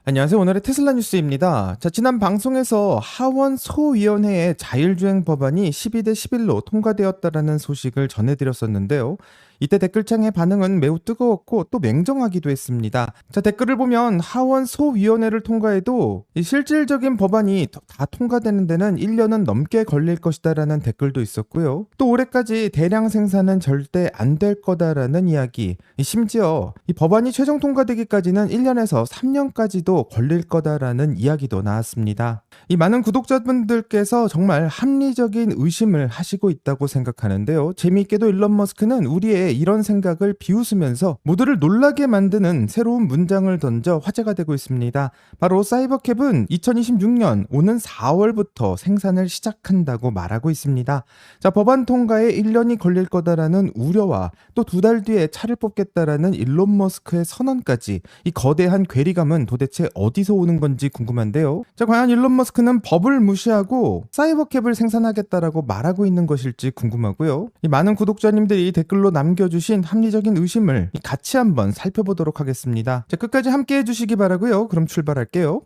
안녕하세요. 오늘의 테슬라 뉴스입니다. 자, 지난 방송에서 하원 소위원회의 자율주행 법안이 12대 11로 통과되었다라는 소식을 전해드렸었는데요. 이때 댓글창의 반응은 매우 뜨거웠고 또 냉정하기도 했습니다. 자, 댓글을 보면 하원 소위원회를 통과해도 이 실질적인 법안이 다 통과되는 데는 1년은 넘게 걸릴 것이다라는 댓글도 있었고요. 또 올해까지 대량 생산은 절대 안 될 거다라는 이야기. 심지어 이 법안이 최종 통과되기까지는 1년에서 3년까지도 걸릴 거다라는 이야기도 나왔습니다. 이 많은 구독자분들께서 정말 합리적인 의심을 하시고 있다고 생각하는데요. 재미있게도 일론 머스크는 우리의 이런 생각을 비웃으면서 모두를 놀라게 만드는 새로운 문장을 던져 화제가 되고 있습니다. 바로 사이버캡은 2026년 오는 4월부터 생산을 시작한다고 말하고 있습니다. 자, 법안 통과에 1년이 걸릴 거다라는 우려와 또 2달 뒤에 차를 뽑겠다라는 일론 머스크의 선언까지, 이 거대한 괴리감은 도대체 어디서 오는 건지 궁금한데요. 자, 과연 일론 머스크는 법을 무시하고 사이버캡을 생산하겠다라고 말하고 있는 것일지 궁금하고요. 이 많은 구독자님들이 댓글로 남겨주신 합리적인 의심을 같이 한번 살펴보도록 하겠습니다. 자, 끝까지 함께 해주시기 바라고요. 그럼 출발할게요.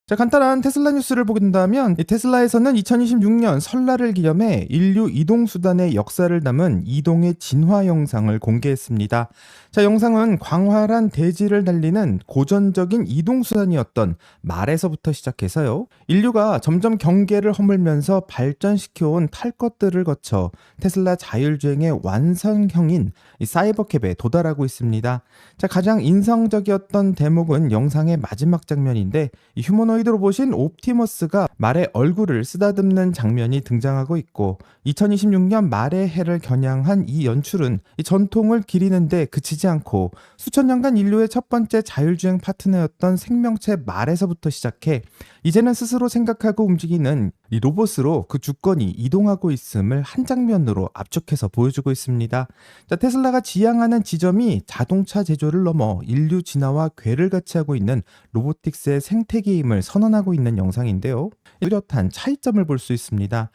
자, 간단한 테슬라 뉴스를 보게 된다면, 이 테슬라에서는 2026년 설날을 기념해 인류 이동수단의 역사를 담은 이동의 진화 영상을 공개했습니다. 자, 영상은 광활한 대지를 달리는 고전적인 이동수단이었던 말에서부터 시작해서요, 인류가 점점 경계를 허물면서 발전시켜온 탈 것들을 거쳐 테슬라 자율주행의 완성형인 이 사이버캡에 도달하고 있습니다. 자, 가장 인상적이었던 대목은 영상의 마지막 장면인데, 이 휴머노이드 로봇인 옵티머스가 말의 얼굴을 쓰다듬는 장면이 등장하고 있고, 2026년 말의 해를 겨냥한 이 연출은 이 전통을 기리는데 그치지 않고 수천 년간 인류의 첫 번째 자율주행 파트너였던 생명체 말에서부터 시작해 이제는 스스로 생각하고 움직이는 이 로봇으로 그 주권이 이동하고 있음을 한 장면으로 압축해서 보여주고 있습니다. 자, 테슬라가 지향하는 지점이 자동차 제조를 넘어 인류 진화와 궤를 같이 하고 있는 로보틱스의 생태계임을 선언하고 있는 영상인데요. 뚜렷한 차이점을 볼 수 있습니다.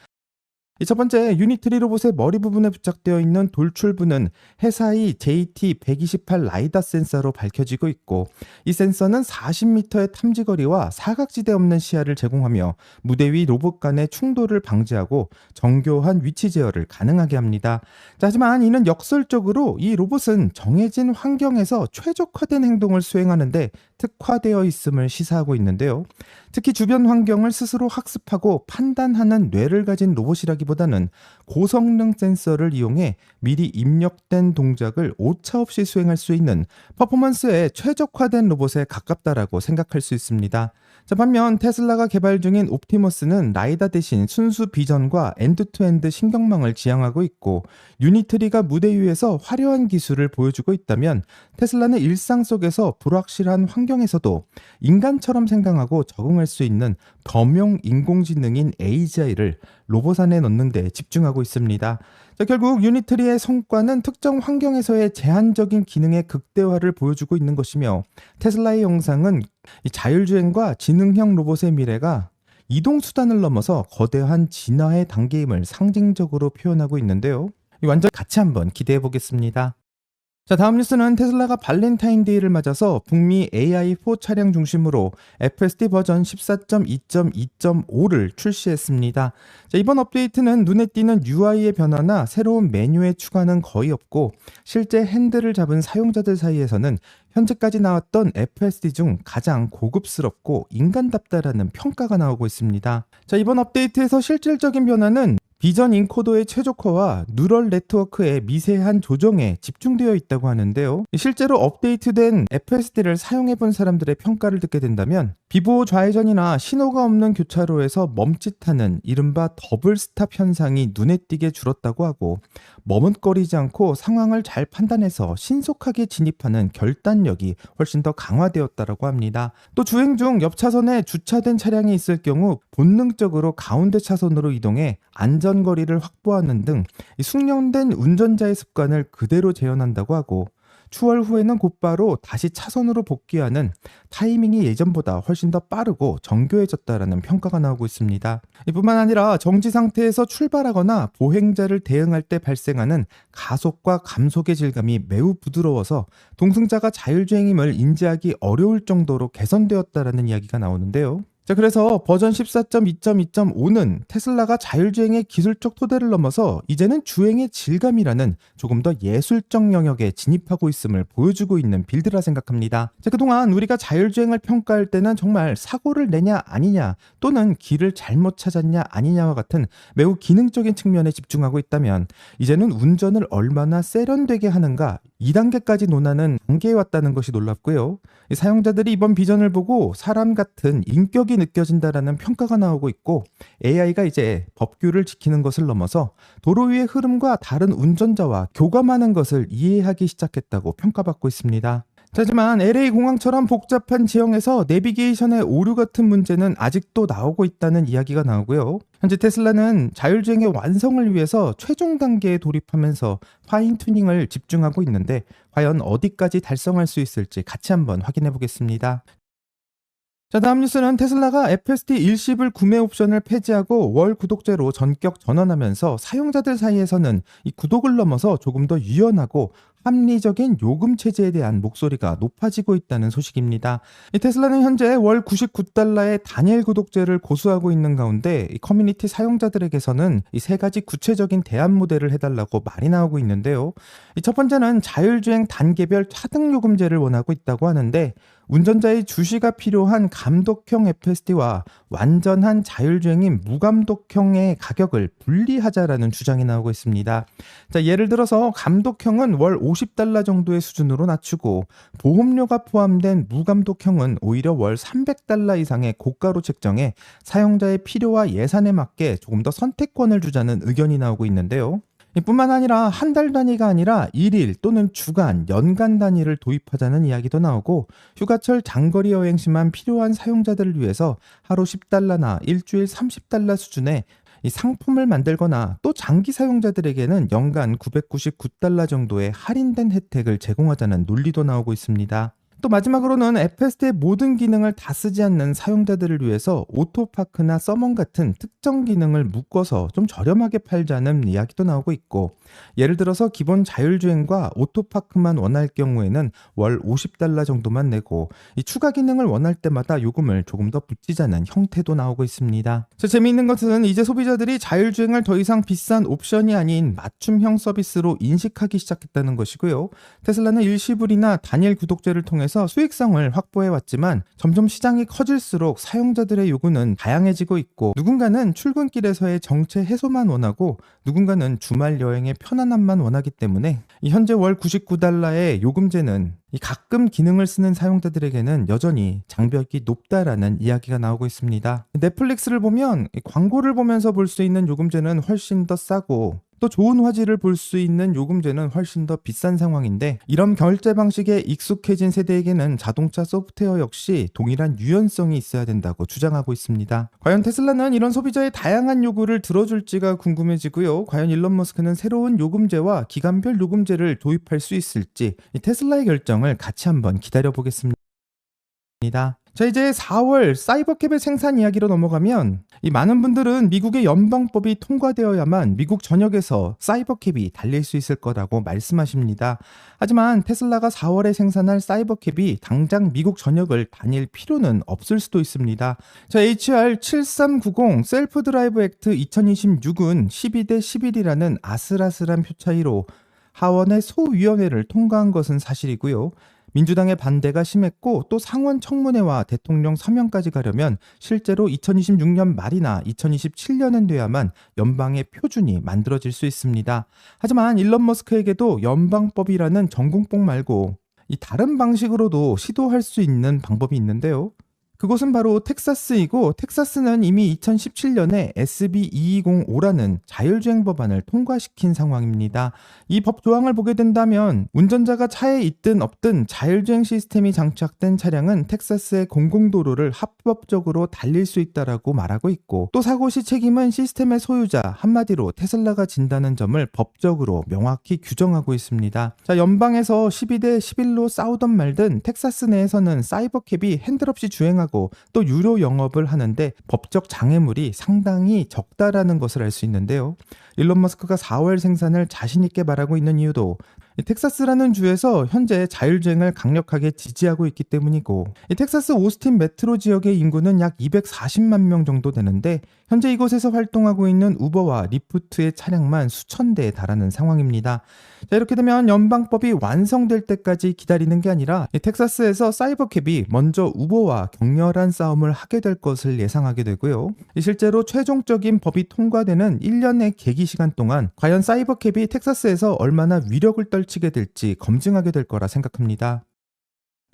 첫 번째, 유니트리 로봇의 머리 부분에 부착되어 있는 돌출부는 회사의 JT128 라이다 센서로 밝혀지고 있고, 이 센서는 40m의 탐지거리와 사각지대 없는 시야를 제공하며 무대 위 로봇 간의 충돌을 방지하고 정교한 위치 제어를 가능하게 합니다. 자, 하지만 이는 역설적으로 이 로봇은 정해진 환경에서 최적화된 행동을 수행하는데 특화되어 있음을 시사하고 있는데요. 특히 주변 환경을 스스로 학습하고 판단하는 뇌를 가진 로봇이라기보다는 고성능 센서를 이용해 미리 입력된 동작을 오차없이 수행할 수 있는 퍼포먼스에 최적화된 로봇에 가깝다라고 생각할 수 있습니다. 자, 반면 테슬라가 개발 중인 옵티머스는 라이다 대신 순수 비전과 엔드투엔드 신경망을 지향하고 있고, 유니트리가 무대 위에서 화려한 기술을 보여주고 있다면 테슬라는 일상 속에서 불확실한 환경에서도 인간처럼 생각하고 적응할 수 있는 범용 인공지능인 AGI를 로봇 안에 넣는 데 집중하고 있습니다. 자, 결국 유니트리의 성과는 특정 환경에서의 제한적인 기능의 극대화를 보여주고 있는 것이며, 테슬라의 영상은 이 자율주행과 지능형 로봇의 미래가 이동수단을 넘어서 거대한 진화의 단계임을 상징적으로 표현하고 있는데요. 이 완전 같이 한번 기대해 보겠습니다. 자, 다음 뉴스는 테슬라가 발렌타인데이를 맞아서 북미 AI4 차량 중심으로 FSD 버전 14.2.2.5를 출시했습니다. 자, 이번 업데이트는 눈에 띄는 UI의 변화나 새로운 메뉴의 추가는 거의 없고, 실제 핸들을 잡은 사용자들 사이에서는 현재까지 나왔던 FSD 중 가장 고급스럽고 인간답다라는 평가가 나오고 있습니다. 자, 이번 업데이트에서 실질적인 변화는 비전 인코더의 최적화와 뉴럴 네트워크의 미세한 조정에 집중되어 있다고 하는데요. 실제로 업데이트된 FSD를 사용해본 사람들의 평가를 듣게 된다면, 비보호 좌회전이나 신호가 없는 교차로에서 멈칫하는 이른바 더블 스탑 현상이 눈에 띄게 줄었다고 하고, 머뭇거리지 않고 상황을 잘 판단해서 신속하게 진입하는 결단력이 훨씬 더 강화되었다고 합니다. 또 주행 중 옆 차선에 주차된 차량이 있을 경우 본능적으로 가운데 차선으로 이동해 안전거리를 확보하는 등 숙련된 운전자의 습관을 그대로 재현한다고 하고, 추월 후에는 곧바로 다시 차선으로 복귀하는 타이밍이 예전보다 훨씬 더 빠르고 정교해졌다라는 평가가 나오고 있습니다. 이뿐만 아니라 정지 상태에서 출발하거나 보행자를 대응할 때 발생하는 가속과 감속의 질감이 매우 부드러워서 동승자가 자율주행임을 인지하기 어려울 정도로 개선되었다라는 이야기가 나오는데요. 자, 그래서 버전 14.2.2.5는 테슬라가 자율주행의 기술적 토대를 넘어서 이제는 주행의 질감이라는 조금 더 예술적 영역에 진입하고 있음을 보여주고 있는 빌드라 생각합니다. 자, 그동안 우리가 자율주행을 평가할 때는 정말 사고를 내냐 아니냐 또는 길을 잘못 찾았냐 아니냐와 같은 매우 기능적인 측면에 집중하고 있다면 이제는 운전을 얼마나 세련되게 하는가 2단계까지 논하는 단계에 왔다는 것이 놀랍고요. 사용자들이 이번 비전을 보고 사람 같은 인격이 느껴진다라는 평가가 나오고 있고 AI가 이제 법규를 지키는 것을 넘어서 도로 위의 흐름과 다른 운전자와 교감하는 것을 이해하기 시작했다고 평가받고 있습니다. 하지만 LA 공항처럼 복잡한 지형에서 내비게이션의 오류 같은 문제는 아직도 나오고 있다는 이야기가 나오고요. 현재 테슬라는 자율주행의 완성을 위해서 최종 단계에 돌입하면서 파인 튜닝을 집중하고 있는데 과연 어디까지 달성할 수 있을지 같이 한번 확인해 보겠습니다. 자, 다음 뉴스는 테슬라가 FSD 일시불 구매 옵션을 폐지하고 월 구독제로 전격 전환하면서 사용자들 사이에서는 이 구독을 넘어서 조금 더 유연하고 합리적인 요금 체제에 대한 목소리가 높아지고 있다는 소식입니다. 이 테슬라는 현재 월 99달러의 단일 구독제를 고수하고 있는 가운데 이 커뮤니티 사용자들에게서는 이 세 가지 구체적인 대안 모델을 해달라고 말이 나오고 있는데요. 첫 번째는 자율주행 단계별 차등 요금제를 원하고 있다고 하는데 운전자의 주시가 필요한 감독형 FSD와 완전한 자율주행인 무감독형의 가격을 분리하자라는 주장이 나오고 있습니다. 자, 예를 들어서 감독형은 월 50달러 정도의 수준으로 낮추고 보험료가 포함된 무감독형은 오히려 월 300달러 이상의 고가로 책정해 사용자의 필요와 예산에 맞게 조금 더 선택권을 주자는 의견이 나오고 있는데요. 이뿐만 아니라 한 달 단위가 아니라 일일 또는 주간, 연간 단위를 도입하자는 이야기도 나오고 휴가철 장거리 여행 시만 필요한 사용자들을 위해서 하루 10달러나 일주일 30달러 수준의 이 상품을 만들거나 또 장기 사용자들에게는 연간 999달러 정도의 할인된 혜택을 제공하자는 논리도 나오고 있습니다. 또 마지막으로는 FSD의 모든 기능을 다 쓰지 않는 사용자들을 위해서 오토파크나 서먼 같은 특정 기능을 묶어서 좀 저렴하게 팔자는 이야기도 나오고 있고 예를 들어서 기본 자율주행과 오토파크만 원할 경우에는 월 50달러 정도만 내고 이 추가 기능을 원할 때마다 요금을 조금 더 붙이자는 형태도 나오고 있습니다. 재미있는 것은 이제 소비자들이 자율주행을 더 이상 비싼 옵션이 아닌 맞춤형 서비스로 인식하기 시작했다는 것이고요. 테슬라는 일시불이나 단일 구독제를 통해서 수익성을 확보해 왔지만 점점 시장이 커질수록 사용자들의 요구는 다양해지고 있고 누군가는 출근길에서의 정체 해소만 원하고 누군가는 주말 여행의 편안함만 원하기 때문에 현재 월 99달러의 요금제는 가끔 기능을 쓰는 사용자들에게는 여전히 장벽이 높다라는 이야기가 나오고 있습니다. 넷플릭스를 보면 광고를 보면서 볼 수 있는 요금제는 훨씬 더 싸고 또 좋은 화질을 볼 수 있는 요금제는 훨씬 더 비싼 상황인데 이런 결제 방식에 익숙해진 세대에게는 자동차 소프트웨어 역시 동일한 유연성이 있어야 된다고 주장하고 있습니다. 과연 테슬라는 이런 소비자의 다양한 요구를 들어줄지가 궁금해지고요. 과연 일론 머스크는 새로운 요금제와 기간별 요금제를 도입할 수 있을지 이 테슬라의 결정을 같이 한번 기다려보겠습니다. 자, 이제 4월 사이버캡의 생산 이야기로 넘어가면 이 많은 분들은 미국의 연방법이 통과되어야만 미국 전역에서 사이버캡이 달릴 수 있을 거라고 말씀하십니다. 하지만 테슬라가 4월에 생산할 사이버캡이 당장 미국 전역을 다닐 필요는 없을 수도 있습니다. 자, HR 7390 셀프 드라이브 액트 2026은 12대 11이라는 아슬아슬한 표 차이로 하원의 소위원회를 통과한 것은 사실이고요. 민주당의 반대가 심했고 또 상원 청문회와 대통령 서명까지 가려면 실제로 2026년 말이나 2027년은 돼야만 연방의 표준이 만들어질 수 있습니다. 하지만 일론 머스크에게도 연방법이라는 전공법 말고 이 다른 방식으로도 시도할 수 있는 방법이 있는데요. 그곳은 바로 텍사스이고, 텍사스는 이미 2017년에 SB 2205라는 자율주행 법안을 통과시킨 상황입니다. 이 법 조항을 보게 된다면 운전자가 차에 있든 없든 자율주행 시스템이 장착된 차량은 텍사스의 공공도로를 합법적으로 달릴 수 있다라고 말하고 있고, 또 사고 시 책임은 시스템의 소유자, 한마디로 테슬라가 진다는 점을 법적으로 명확히 규정하고 있습니다. 자, 연방에서 12대 11로 싸우던 말든 텍사스 내에서는 사이버캡이 핸들 없이 주행하고 또 유료 영업을 하는데 법적 장애물이 상당히 적다라는 것을 알 수 있는데요. 일론 머스크가 4월 생산을 자신 있게 말하고 있는 이유도 이 텍사스라는 주에서 현재 자율주행을 강력하게 지지하고 있기 때문이고, 이 텍사스 오스틴 메트로 지역의 인구는 약 240만 명 정도 되는데 현재 이곳에서 활동하고 있는 우버와 리프트의 차량만 수천 대에 달하는 상황입니다. 자, 이렇게 되면 연방법이 완성될 때까지 기다리는 게 아니라 이 텍사스에서 사이버캡이 먼저 우버와 격렬한 싸움을 하게 될 것을 예상하게 되고요. 실제로 최종적인 법이 통과되는 1년의 계기 시간 동안 과연 사이버캡이 텍사스에서 얼마나 위력을 떨치게 될지 검증하게 될 거라 생각합니다.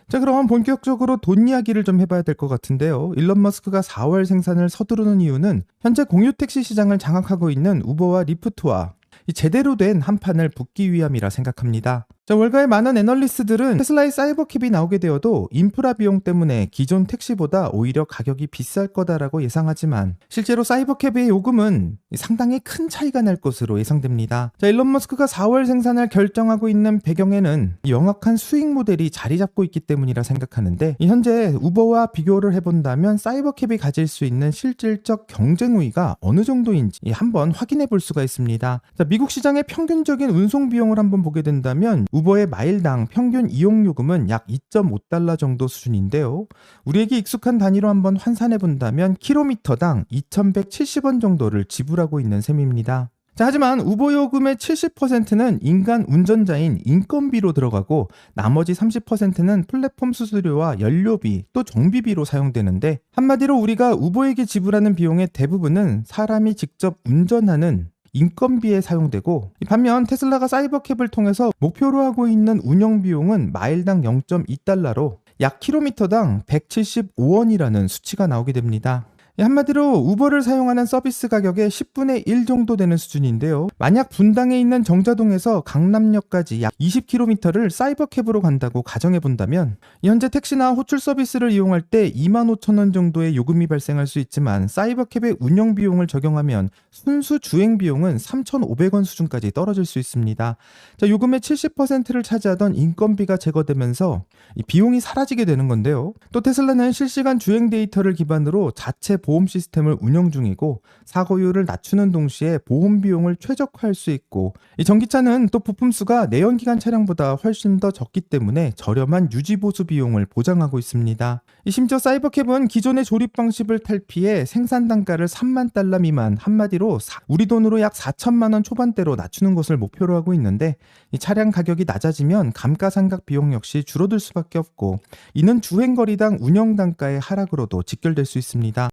자, 그럼 본격적으로 돈 이야기를 좀 해봐야 될 것 같은데요. 일론 머스크가 4월 생산을 서두르는 이유는 현재 공유 택시 시장을 장악하고 있는 우버와 리프트와 이 제대로 된 한판을 붙기 위함이라 생각합니다. 자, 월가의 많은 애널리스트들은 테슬라의 사이버캡이 나오게 되어도 인프라 비용 때문에 기존 택시보다 오히려 가격이 비쌀 거다라고 예상하지만 실제로 사이버캡의 요금은 상당히 큰 차이가 날 것으로 예상됩니다. 자, 일론 머스크가 4월 생산을 결정하고 있는 배경에는 명확한 수익 모델이 자리 잡고 있기 때문이라 생각하는데, 현재 우버와 비교를 해본다면 사이버캡이 가질 수 있는 실질적 경쟁 우위가 어느 정도인지 한번 확인해 볼 수가 있습니다. 자, 미국 시장의 평균적인 운송 비용을 한번 보게 된다면 우버의 마일당 평균 이용 요금은 약 2.5달러 정도 수준인데요. 우리에게 익숙한 단위로 한번 환산해 본다면 킬로미터당 2,170원 정도를 지불하고 있는 셈입니다. 자, 하지만 우버 요금의 70%는 인간 운전자인 인건비로 들어가고 나머지 30%는 플랫폼 수수료와 연료비 또 정비비로 사용되는데, 한마디로 우리가 우버에게 지불하는 비용의 대부분은 사람이 직접 운전하는 인건비에 사용되고, 반면 테슬라가 사이버캡을 통해서 목표로 하고 있는 운영 비용은 마일당 0.2달러로 약 킬로미터당 175원이라는 수치가 나오게 됩니다. 한마디로 우버를 사용하는 서비스 가격의 10분의 1 정도 되는 수준인데요. 만약 분당에 있는 정자동에서 강남역까지 약 20km를 사이버캡으로 간다고 가정해본다면 현재 택시나 호출 서비스를 이용할 때 25,000원 정도의 요금이 발생할 수 있지만 사이버캡의 운영 비용을 적용하면 순수 주행 비용은 3,500원 수준까지 떨어질 수 있습니다. 자, 요금의 70%를 차지하던 인건비가 제거되면서 이 비용이 사라지게 되는 건데요. 또 테슬라는 실시간 주행 데이터를 기반으로 자체 보험 시스템을 운영 중이고 사고율을 낮추는 동시에 보험 비용을 최적화할 수 있고, 이 전기차는 또 부품수가 내연기관 차량보다 훨씬 더 적기 때문에 저렴한 유지보수 비용을 보장하고 있습니다. 심지어 사이버캡은 기존의 조립 방식을 탈피해 생산 단가를 3만 달러 미만, 한마디로 우리 돈으로 약 4천만 원 초반대로 낮추는 것을 목표로 하고 있는데, 이 차량 가격이 낮아지면 감가상각 비용 역시 줄어들 수밖에 없고 이는 주행거리당 운영 단가의 하락으로도 직결될 수 있습니다.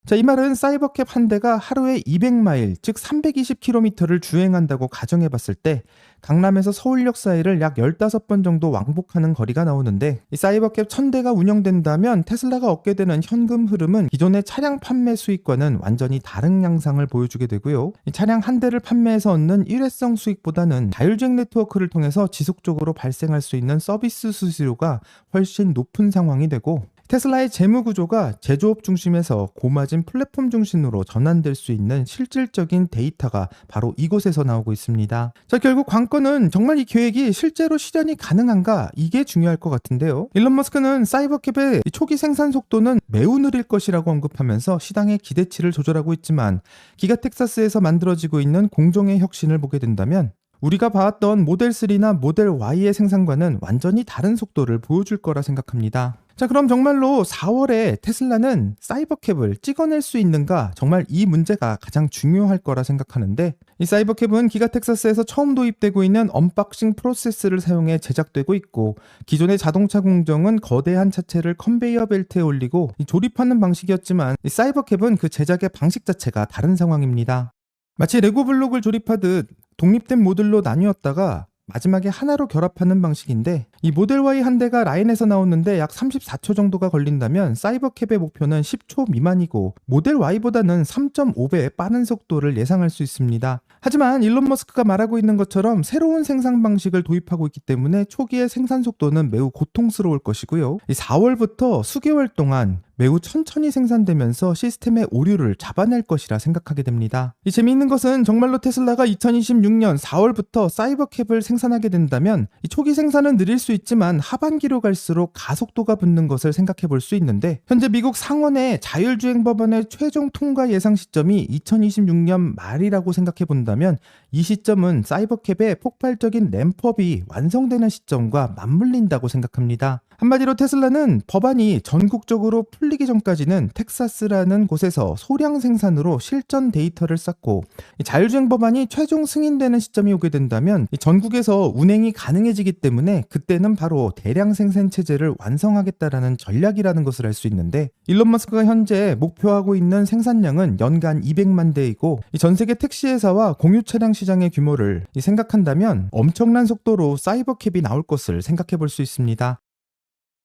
자, 이 말은 사이버캡 한 대가 하루에 200마일, 즉 320km를 주행한다고 가정해 봤을 때 강남에서 서울역 사이를 약 15번 정도 왕복하는 거리가 나오는데, 이 사이버캡 1000대가 운영된다면 테슬라가 얻게 되는 현금 흐름은 기존의 차량 판매 수익과는 완전히 다른 양상을 보여주게 되고요. 이 차량 한 대를 판매해서 얻는 일회성 수익보다는 자율주행 네트워크를 통해서 지속적으로 발생할 수 있는 서비스 수수료가 훨씬 높은 상황이 되고, 테슬라의 재무 구조가 제조업 중심에서 고마진 플랫폼 중심으로 전환될 수 있는 실질적인 데이터가 바로 이곳에서 나오고 있습니다. 자, 결국 관건은 정말 이 계획이 실제로 실현이 가능한가, 이게 중요할 것 같은데요. 일론 머스크는 사이버캡의 초기 생산 속도는 매우 느릴 것이라고 언급하면서 시장의 기대치를 조절하고 있지만, 기가 텍사스에서 만들어지고 있는 공정의 혁신을 보게 된다면 우리가 봐왔던 모델 3나 모델 Y의 생산과는 완전히 다른 속도를 보여줄 거라 생각합니다. 자, 그럼 정말로 4월에 테슬라는 사이버캡을 찍어낼 수 있는가, 정말 이 문제가 가장 중요할 거라 생각하는데, 이 사이버캡은 기가 텍사스에서 처음 도입되고 있는 언박싱 프로세스를 사용해 제작되고 있고, 기존의 자동차 공정은 거대한 차체를 컨베이어 벨트에 올리고 조립하는 방식이었지만 이 사이버캡은 그 제작의 방식 자체가 다른 상황입니다. 마치 레고 블록을 조립하듯 독립된 모듈로 나뉘었다가 마지막에 하나로 결합하는 방식인데, 이 모델 Y 한 대가 라인에서 나오는데 약 34초 정도가 걸린다면 사이버캡의 목표는 10초 미만이고 모델 Y보다는 3.5배 빠른 속도를 예상할 수 있습니다. 하지만 일론 머스크가 말하고 있는 것처럼 새로운 생산 방식을 도입하고 있기 때문에 초기의 생산 속도는 매우 고통스러울 것이고요. 이 4월부터 수개월 동안 매우 천천히 생산되면서 시스템의 오류를 잡아낼 것이라 생각하게 됩니다. 이 재미있는 것은 정말로 테슬라가 2026년 4월부터 사이버캡을 생산하게 된다면 이 초기 생산은 느릴 수 있지만 하반기로 갈수록 가속도가 붙는 것을 생각해 볼 수 있는데, 현재 미국 상원의 자율주행 법안의 최종 통과 예상 시점이 2026년 말이라고 생각해 본다면 이 시점은 사이버캡의 폭발적인 램프업이 완성되는 시점과 맞물린다고 생각합니다. 한마디로 테슬라는 법안이 전국적으로 풀리기 전까지는 텍사스라는 곳에서 소량 생산으로 실전 데이터를 쌓고, 자율주행 법안이 최종 승인되는 시점이 오게 된다면 전국에서 운행이 가능해지기 때문에 그때는 바로 대량 생산 체제를 완성하겠다라는 전략이라는 것을 알 수 있는데, 일론 머스크가 현재 목표하고 있는 생산량은 연간 200만 대이고 전 세계 택시 회사와 공유 차량 시장의 규모를 생각한다면 엄청난 속도로 사이버캡이 나올 것을 생각해 볼 수 있습니다.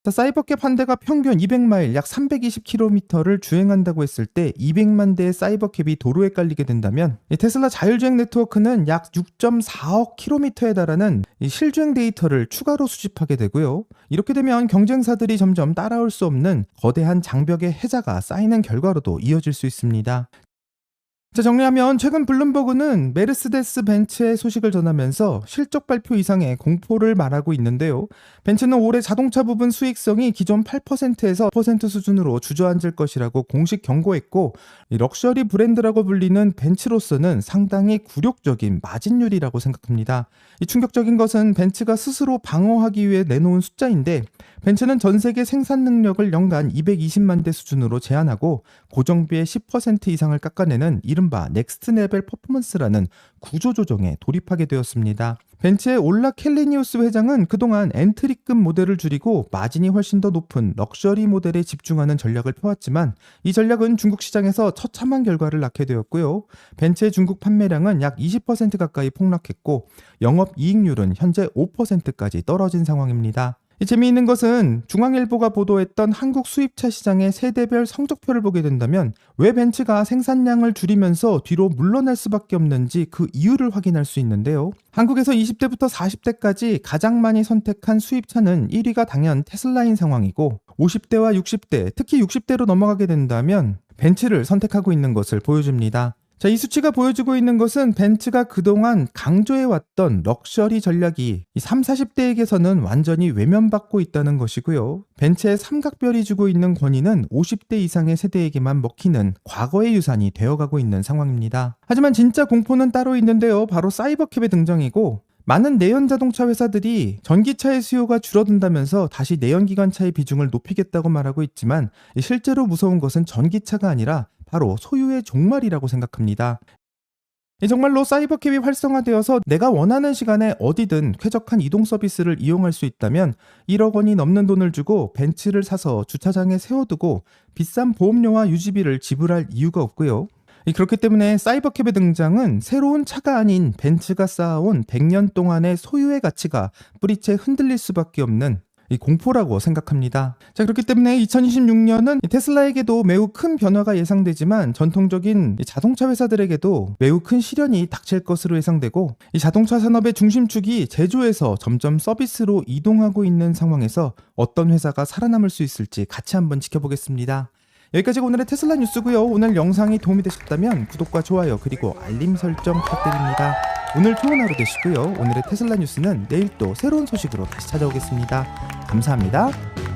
사이버캡 한 대가 평균 200마일 약 320km를 주행한다고 했을 때 200만 대의 사이버캡이 도로에 깔리게 된다면 테슬라 자율주행 네트워크는 약 6.4억 km에 달하는 실주행 데이터를 추가로 수집하게 되고요. 이렇게 되면 경쟁사들이 점점 따라올 수 없는 거대한 장벽의 해자가 쌓이는 결과로도 이어질 수 있습니다. 자, 정리하면 최근 블룸버그는 메르세데스 벤츠의 소식을 전하면서 실적 발표 이상의 공포를 말하고 있는데요. 벤츠는 올해 자동차 부분 수익성이 기존 8%에서 10% 수준으로 주저앉을 것이라고 공식 경고했고, 럭셔리 브랜드라고 불리는 벤츠로서는 상당히 굴욕적인 마진율이라고 생각합니다. 이 충격적인 것은 벤츠가 스스로 방어하기 위해 내놓은 숫자인데, 벤츠는 전 세계 생산 능력을 연간 220만 대 수준으로 제한하고 고정비의 10% 이상을 깎아내는 이른바 넥스트 레벨 퍼포먼스라는 구조조정에 돌입하게 되었습니다. 벤츠의 올라 켈리니우스 회장은 그동안 엔트리급 모델을 줄이고 마진이 훨씬 더 높은 럭셔리 모델에 집중하는 전략을 펴왔지만 이 전략은 중국 시장에서 처참한 결과를 낳게 되었고요. 벤츠의 중국 판매량은 약 20% 가까이 폭락했고 영업이익률은 현재 5%까지 떨어진 상황입니다. 재미있는 것은 중앙일보가 보도했던 한국 수입차 시장의 세대별 성적표를 보게 된다면 왜 벤츠가 생산량을 줄이면서 뒤로 물러날 수밖에 없는지 그 이유를 확인할 수 있는데요. 한국에서 20대부터 40대까지 가장 많이 선택한 수입차는 1위가 당연 테슬라인 상황이고 50대와 60대, 특히 60대로 넘어가게 된다면 벤츠를 선택하고 있는 것을 보여줍니다. 자, 이 수치가 보여주고 있는 것은 벤츠가 그동안 강조해왔던 럭셔리 전략이 이 30, 40대에게서는 완전히 외면받고 있다는 것이고요. 벤츠의 삼각별이 주고 있는 권위는 50대 이상의 세대에게만 먹히는 과거의 유산이 되어가고 있는 상황입니다. 하지만 진짜 공포는 따로 있는데요. 바로 사이버캡의 등장이고, 많은 내연자동차 회사들이 전기차의 수요가 줄어든다면서 다시 내연기관차의 비중을 높이겠다고 말하고 있지만 실제로 무서운 것은 전기차가 아니라 바로 소유의 종말이라고 생각합니다. 정말로 사이버캡이 활성화되어서 내가 원하는 시간에 어디든 쾌적한 이동 서비스를 이용할 수 있다면 1억 원이 넘는 돈을 주고 벤츠를 사서 주차장에 세워두고 비싼 보험료와 유지비를 지불할 이유가 없고요. 그렇기 때문에 사이버캡의 등장은 새로운 차가 아닌 벤츠가 쌓아온 100년 동안의 소유의 가치가 뿌리채 흔들릴 수밖에 없는 공포라고 생각합니다. 자, 그렇기 때문에 2026년은 테슬라에게도 매우 큰 변화가 예상되지만 전통적인 자동차 회사들에게도 매우 큰 시련이 닥칠 것으로 예상되고, 이 자동차 산업의 중심축이 제조에서 점점 서비스로 이동하고 있는 상황에서 어떤 회사가 살아남을 수 있을지 같이 한번 지켜보겠습니다. 여기까지가 오늘의 테슬라 뉴스고요. 오늘 영상이 도움이 되셨다면 구독과 좋아요 그리고 알림 설정 부탁드립니다. 오늘 좋은 하루 되시고요. 오늘의 테슬라 뉴스는 내일 또 새로운 소식으로 다시 찾아오겠습니다. 감사합니다.